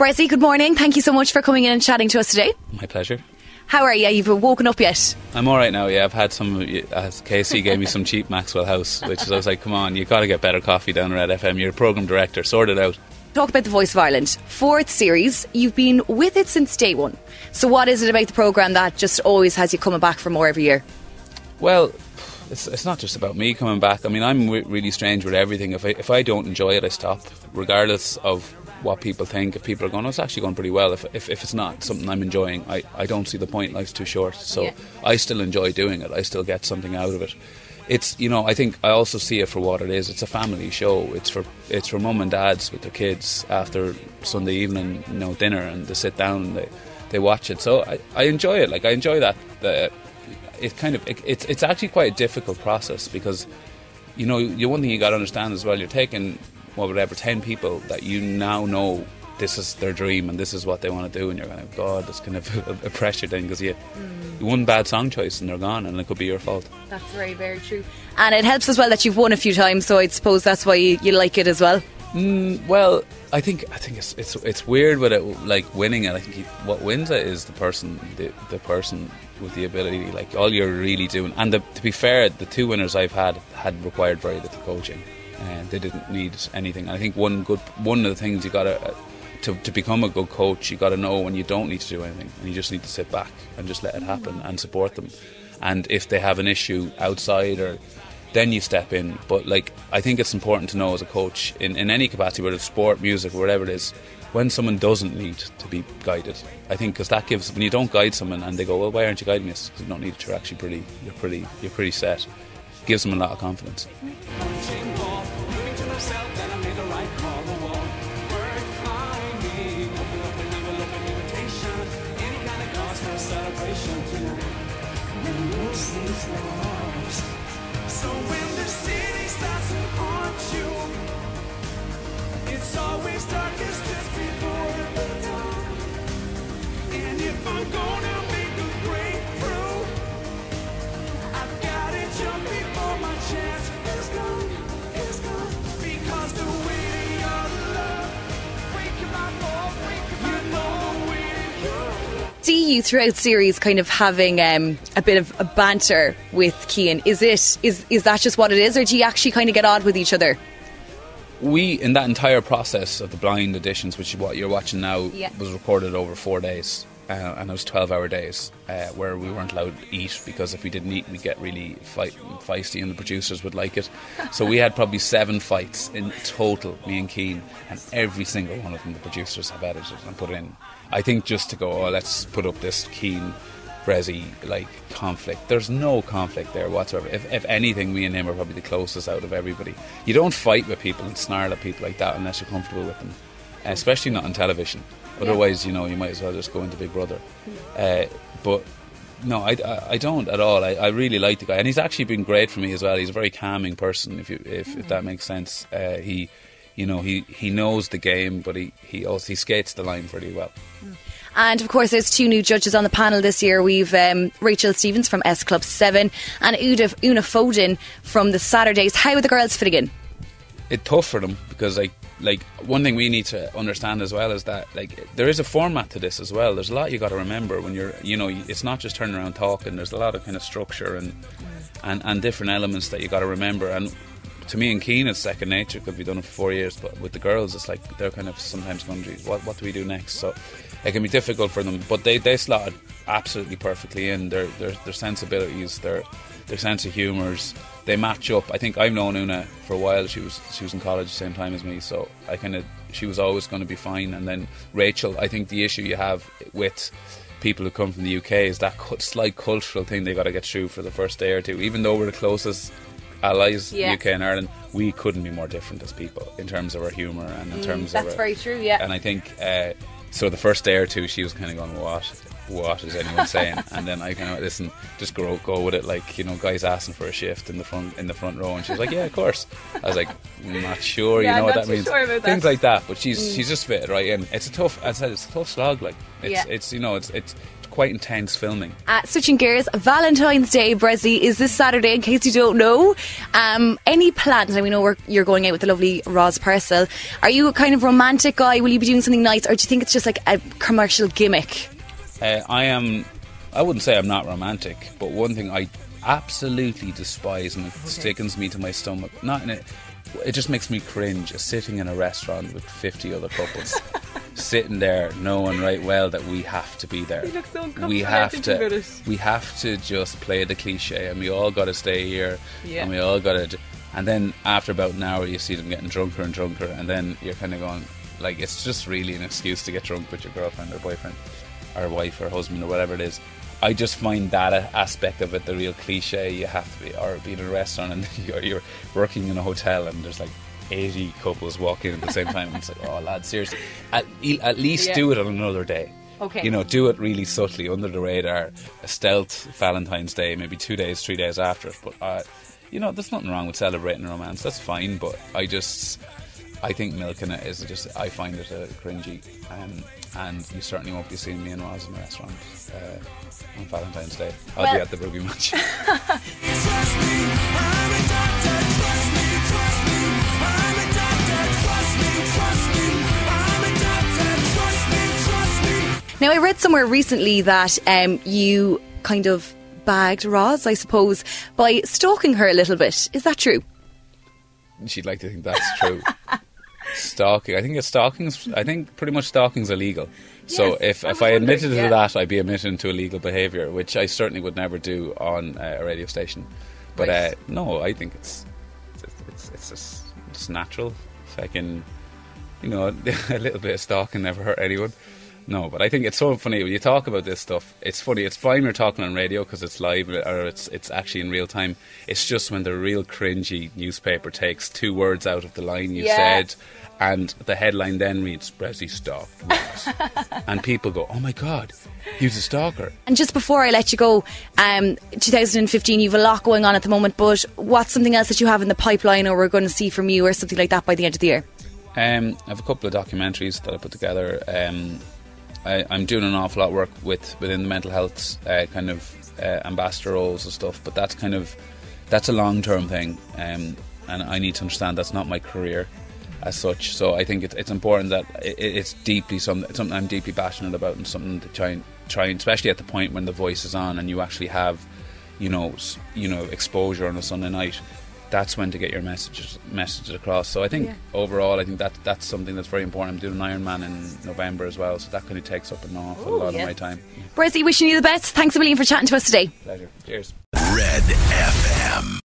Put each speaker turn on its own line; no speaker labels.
Bressie, good morning. Thank you so much for coming in and chatting to us today.
My pleasure.
How are you? You've woken up yet?
I'm alright now, yeah. I've had some, Casey gave me some cheap Maxwell House, which is, I was like, come on, you've got to get better coffee down at RedFM. You're a programme director, sort it out.
Talk about The Voice of Ireland. 4th series, you've been with it since day one. So what is it about the programme that just always has you coming back for more every year?
Well, it's not just about me coming back. I mean, I'm really strange with everything. If I don't enjoy it, I stop, regardless of what people think. If people are going, oh, it's actually going pretty well. If it's not something I'm enjoying, I don't see the point. Life's too short. So I still enjoy doing it. I still get something out of it. It's, you know, I think I also see it for what it is. It's a family show. It's for mum and dads with their kids after Sunday evening, you know, dinner, and they sit down and they watch it. So I enjoy it. Like, I enjoy that. It's actually quite a difficult process because, you know, one thing you got to understand as well, you're taking, whatever, 10 people that you now know this is their dream and this is what they want to do, and you're going, God, it's kind of a pressure thing because you one bad song choice and they're gone, and it could be your fault. That's
very, very true. And it helps as well that you've won a few times, so I suppose that's why you like it as well.
Well, I think it's weird with it, like winning it. I think what wins it is the person with the ability. Like, all you're really doing, and to be fair, the 2 winners I've had required very little coaching, and they didn't need anything. I think one of the things you got to become a good coach, you got to know when you don't need to do anything, and you just need to sit back and just let it happen and support them. And if they have an issue outside, or then you step in. But like, I think it's important to know as a coach in any capacity, whether it's sport, music, or whatever it is, when someone doesn't need to be guided. I think because that gives, when you don't guide someone and they go, well, why aren't you guiding us? Because you don't need it. You're actually pretty set. It gives them a lot of confidence.
So when the city starts to haunt you, it's always darkest just before the dawn. And if I'm gonna make a breakthrough, I've gotta jump before my chance is gone. Because the way of love, breaking my fall, you know the way to go.
See you throughout series kind of having a bit of a banter with Cian. Is that just what it is, or do you actually kind of get odd with each other?
We, in that entire process of the blind auditions, which is what you're watching now, was recorded over 4 days, and it was 12-hour days where we weren't allowed to eat, because if we didn't eat we'd get really feisty and the producers would like it. So we had probably 7 fights in total, me and Cian, and every single one of them the producers have edited and put in. I think just to go, oh, let's put up this Cian Bressie like conflict. There's no conflict there whatsoever. If anything, me and him are probably the closest out of everybody. You don't fight with people and snarl at people like that unless you're comfortable with them, especially not on television. Otherwise, you know, you might as well just go into Big Brother. But no, I don't at all. I really like the guy, and he's actually been great for me as well. He's a very calming person, if that makes sense. He knows the game, but he skates the line pretty well.
And of course, there's 2 new judges on the panel this year. We've Rachel Stevens from S Club 7 and Una Foden from the Saturdays. How are the girls fitting in?
It's tough for them because like one thing we need to understand as well is that like there is a format to this as well. There's a lot you got to remember when you're, you know, it's not just turning around talking. There's a lot of kind of structure and different elements that you got to remember. And to me and Cian, it's second nature because we've done it for 4 years. But with the girls, it's like they're kind of sometimes going, what do we do next? So it can be difficult for them. But they slotted absolutely perfectly in. Their sensibilities, their sense of humours, they match up. I think I've known Una for a while. She was in college the same time as me, so she was always going to be fine. And then Rachel, I think the issue you have with people who come from the UK is that slight cultural thing they got to get through for the first day or two. Even though we're the closest allies, UK and Ireland, we couldn't be more different as people in terms of our humour and in terms of
that's very true, yeah.
And I think so the first day or two she was kind of going, what is anyone saying? And then I kind of listen, just go with it, like, you know, guys asking for a shift in the front row, and she was like, yeah, of course. I was like, I'm not sure, you know what that means, things like that. But she's just fit right in. It's a tough slog, like it's you know, it's quite intense filming.
Switching gears, Valentine's Day, Bressie, is this Saturday, in case you don't know. Any plans? I mean, you're going out with the lovely Roz Purcell. Are you a kind of romantic guy? Will you be doing something nice, or do you think it's just like a commercial gimmick?
I wouldn't say I'm not romantic, but one thing I absolutely despise, and it stickens me to my stomach, it just makes me cringe, is sitting in a restaurant with 50 other couples. Sitting there knowing right well that we have to be there.
You look so uncomfortable.
We have to just play the cliche, and we all got to stay here, and we all got to. And then after about an hour, you see them getting drunker and drunker, and then you're kind of going, like, it's just really an excuse to get drunk with your girlfriend or boyfriend or wife or husband or whatever it is. I just find that aspect of it the real cliche. You have to be, or be in a restaurant and you're working in a hotel and there's like 80 couples walk in at the same time, and it's like, oh lad, seriously, at least do it on another day.
Okay.
You know, do it really subtly, under the radar, a stealth Valentine's Day, maybe 2 days, 3 days after it. But you know, there's nothing wrong with celebrating romance, that's fine, but I think milking it is just, I find it cringy, and you certainly won't be seeing me and Roz in the restaurant on Valentine's Day. I'll be at the rugby match.
Now, I read somewhere recently that you kind of bagged Roz, I suppose, by stalking her a little bit. Is that true?
She'd like to think that's true. Stalking. I think pretty much stalking's illegal. So if I admitted to that, I'd be admitting to illegal behaviour, which I certainly would never do on a radio station. But no, I think it's just natural. If I can, you know, a little bit of stalking never hurt anyone. No, but I think it's so funny when you talk about this stuff. It's funny. It's fine when you're talking on radio because it's live, or it's actually in real time. It's just when the real cringy newspaper takes 2 words out of the line you said, and the headline then reads "Bressie stalked Roz," and people go, "Oh my God, he was a stalker." And
just before I let you go, 2015, you've a lot going on at the moment. But what's something else that you have in the pipeline, or we're going to see from you, or something like that by the end of the year?
I have a couple of documentaries that I put together. I'm doing an awful lot of work within the mental health kind of ambassador roles and stuff, but that's a long-term thing, and I need to understand that's not my career as such. So I think it's important that it's deeply something I'm deeply passionate about, and something to try, especially at the point when the voice is on and you actually have, you know, exposure on a Sunday night. That's when to get your messages across. So I think overall, I think that's something that's very important. I'm doing an Ironman in November as well, so that kind of takes up an awful lot of my time.
Bressie, wishing you the best. Thanks a million for chatting to us today.
Pleasure. Cheers.
Red FM.